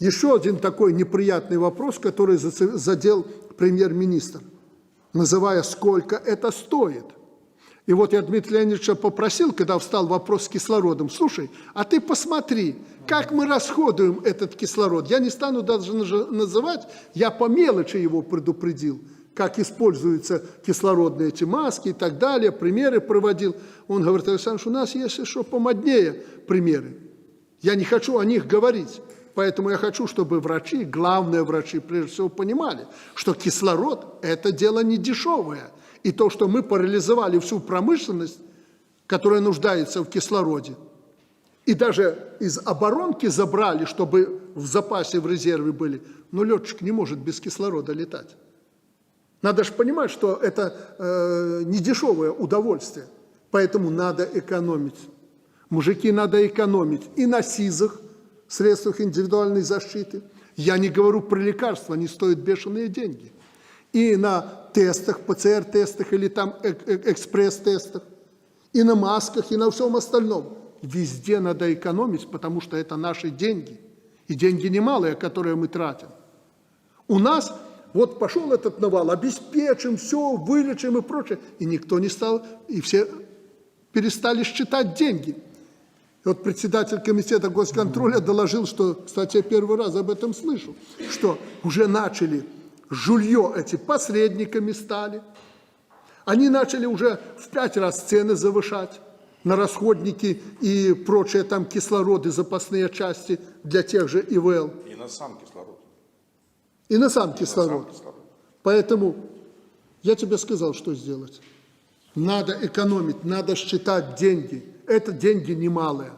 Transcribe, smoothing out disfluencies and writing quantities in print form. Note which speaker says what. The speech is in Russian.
Speaker 1: Еще один такой неприятный вопрос, который задел премьер-министр, называя, сколько это стоит. И вот я Дмитрия Леонидовича попросил, когда встал вопрос с кислородом, слушай, а ты посмотри, как мы расходуем этот кислород. Я не стану даже называть, я по мелочи его предупредил, как используются кислородные эти маски и так далее, примеры проводил. Он говорит, Александр, у нас есть еще помоднее примеры. Я не хочу о них говорить. Поэтому я хочу, чтобы врачи, главные врачи, прежде всего, понимали, что кислород – это дело не дешевое. И то, что мы парализовали всю промышленность, которая нуждается в кислороде, и даже из оборонки забрали, чтобы в запасе, в резерве были, но летчик не может без кислорода летать. Надо же понимать, что это не дешевое удовольствие, поэтому надо экономить. Мужики, надо экономить и на СИЗах, средствах индивидуальной защиты. Я не говорю про лекарства, они стоят бешеные деньги. И на тестах, ПЦР-тестах или там экспресс-тестах, и на масках, и на всем остальном. Везде надо экономить, потому что это наши деньги. И деньги немалые, которые мы тратим. У нас вот пошел этот навал, обеспечим, все, вылечим и прочее. И никто не стал, и все перестали считать деньги. И вот председатель комитета госконтроля доложил, что, кстати, я первый раз об этом слышу, что уже начали жулье эти посредниками стали. Они начали уже в 5 раз цены завышать на расходники и прочие там кислороды, запасные части для тех же ИВЛ.
Speaker 2: И на сам кислород.
Speaker 1: И на сам кислород. Поэтому я тебе сказал, что сделать. Надо экономить, надо считать деньги. Это деньги немалые.